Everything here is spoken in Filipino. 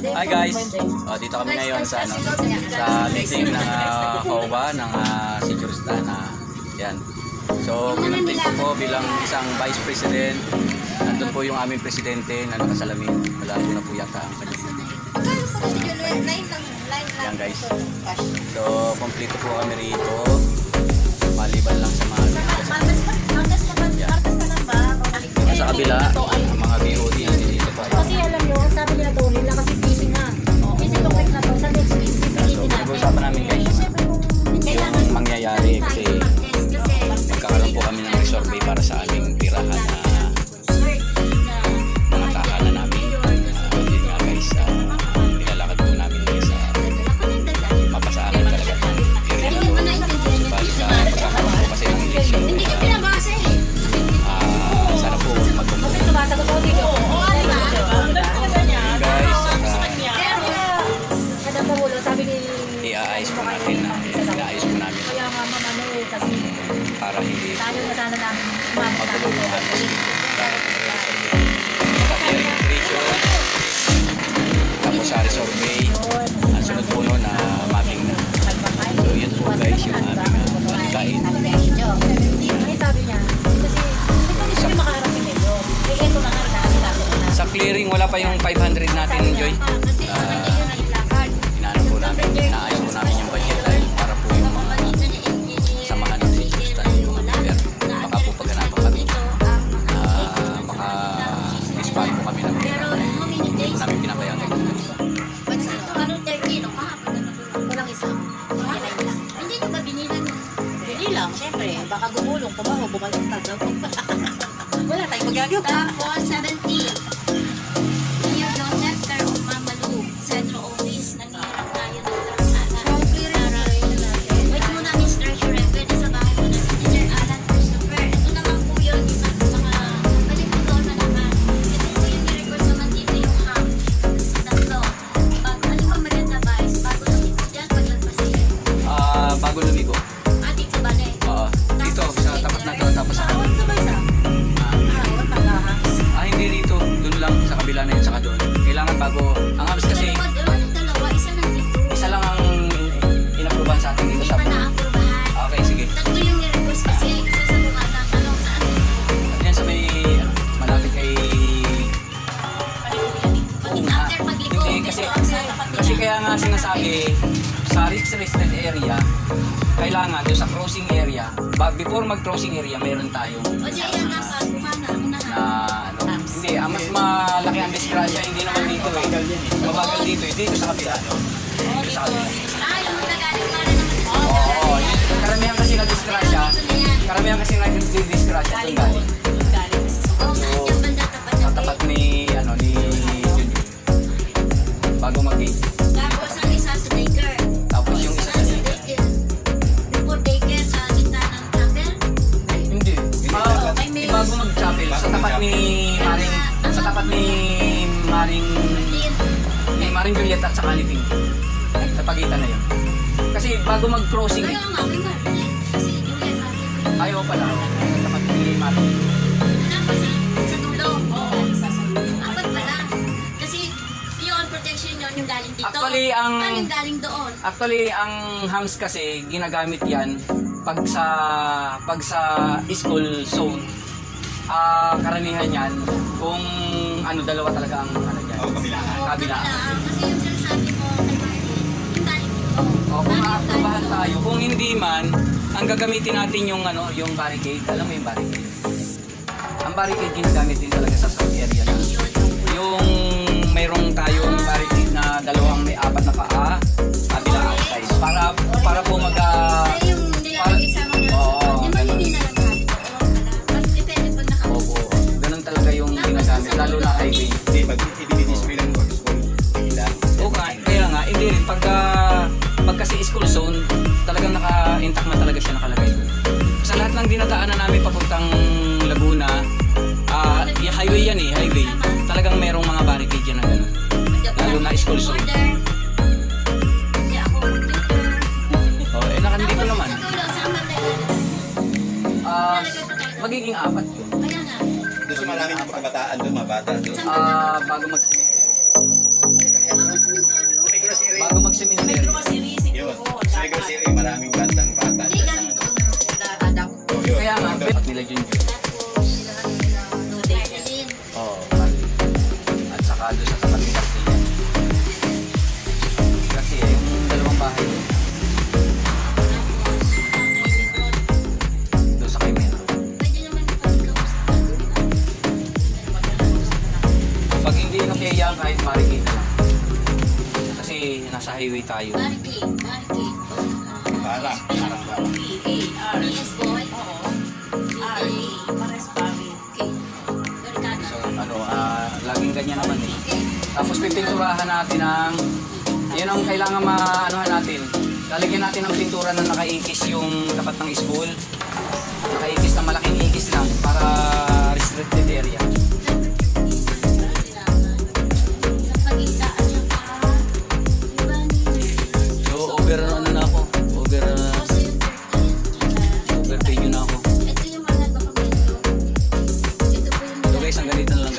Hi guys, dito kami ngayon sa meeting ng COA ng Security yan. So, pinunting ko po bilang isang Vice President. Nandun po yung aming Presidente na nakasalamin. Wala po na po yata ang kanya. Yan guys. So, kompleto po kami rito. Maliban lang sa mga sa kabila, ang mga BOD dito po. Kasi alam nyo, sabi nila to, nila kasi busy na. Busy to na to, sa next week. So, pinag-uusapan namin guys yung mangyayari kasi magkakaroon po kami ng survey para sa aming tirahan na mga tahanan namin. Yun nga guys, nilalakad po namin guys mapasa amin talaga ng area na po. Subalit pagkakaroon po kasi ng eleksyon. Sana po Sumasagot ako dito. guys, Madam Pangulo, sabi ni... iaayos po natin na iaayos po namin Kaya nga mama kasi para hindi tayo na sana namin matulungan sa registration. Tapos sa survey, ang sunod po nun na mapping na. So yun po guys yung aming pagkain. Ay sabi niya, kasi hindi makaharap yung medyo. Eh ito na nga, nakasinabi na. Sa clearing, wala pa yung 500 natin, Joy. Inaano po namin, inaayos po namin yung budget dahil para po yung mga samahan ng Security yung mga member. Baka po pagganapan kami, maka-dispari po kami ng pera. Hindi po namin pinapayagan. Walang isa. Hindi nyo ba binilan? Binilang, syempre. Baka gumulong, tumaho, bumalantag. Wala tayong magagawa. Tapos 17. Mayor Joseph Car o Mamalu, Central Office, nangyayarap tayo ng tahanan. Wait muna, Mr. Treasurer, pwede sa bahay mo na si Mr. Alan Christopher. Ito naman po yun, yung mga balik po doon na naman. Ito po yung ni-record naman dito yung ham. Tatlo. Ano pa maganda ba? Bago lumigo dyan, paglagpasin. Bago lumigo. Dito ba na eh? Oo. Dito, sa tapat na to, tapos sa Huwag na ba isa? hindi dito. Doon lang, sa kabila na yun, saka doon. Kailangan bago, ang habis kasi, Dalawa, isa lang dito. isa lang ang inapruban sa atin dito Hindi sa pa na-aprobahan. Okay, sige. Tatlo yung ni-request kasi isa sa mga tanong saan. Yan sa may, malapit kay... Pati after pagliko, Hindi, kasi kaya nga sinasabi, sa restricted area, kailangan doon sa crossing area, before mag-crossing area, meron tayong O di ayan na pa, kumana, unahan. hindi, mas malaki ang disgrasya, hindi naman dito eh. Mabagal dito eh, dito sa kabila, no? Dito sa kabila. Yung magagaling para naman. Oo, karamihan kasi na-disgrasya, karamihan kasi na-disgrasya, ito galing. Saan yung banda tapat Sa ng tapat ni Junior, bago mag-gate. Tapos ang isa sa daycare. Tapos yung isa sa dito. Before daycare sa gitna ng chapel. Hindi. Bago mag-chapel, sa tapat ni Maring Juliet at saka ni Pink. Sa pagitan na yun. Kasi bago mag-crossing, Kaya nga, may Martin. Kasi Juliet natin. ayaw pala. Sa tapat ni Maring. Tapos sa dulo. Apat pala. Kasi yung protection yun yung galing dito. Actually, Paano yung galing doon? Actually, ang hams kasi, ginagamit yan pag sa school zone. Karamihan yan, kung dalawa talaga ang dyan. Kabilaan. Kasi yung sinasabi mo kay Martin, yung galing dito. O kung maaprubahan tayo, kung hindi man, ang gagamitin natin yung yung barricade. Alam mo yung barricade? Ang barricade ginagamit din talaga sa south area na. Yung mayroong tayong barricade na dalawang may apat na paa, kabilang outside. Para po Ay, yung nilalagay sa mga di ba hindi nalagay doon? Depende pag nakausap. Opo, ganun talaga yung ginagamit, lalo na highway. Hindi, pag i-display lang yung school. Kaya nga, hindi rin. Pag kasi school zone, talagang naka-intact na talaga siya nakalagay. Sa lahat ng dinadaanan namin papuntang Laguna, highway yan eh, highway. Talagang merong mga barricade yan na gano'n. Lalo na school zone. Hindi ako computer. Nakandito naman. Sa dulo, saan ba tayo? Magiging apat yun. Kaya nga. Doon sa maraming kabataan doon, mga bata doon. Bago mag Negros City. Bago mag-seminary. Yun. Sa Negros City, maraming bandang bata. Hindi galing doon. Yun. Kaya nga, at nila Junjun. Tapos sila Marlene. Oo, mali. At saka doon sa tapat ni Garcia. Kasi yung dalawang bahay doon. Doon sa kay Metro. Pwede naman ipag-kausap doon. Pag hindi nakiyaya kahit marikita lang. Kasi nasa highway tayo. Barricade. Para. PS boy. So, laging ganyan naman eh. Tapos pipinturahan natin ang, yun ang kailangan maanohan natin. Lalagyan natin ng pintura na nakaikis yung tapat ng school. Nakaikis na malaking ikis lang para restricted area. So over na ako. Overpay nyo na ako. So guys, ang ganito na lang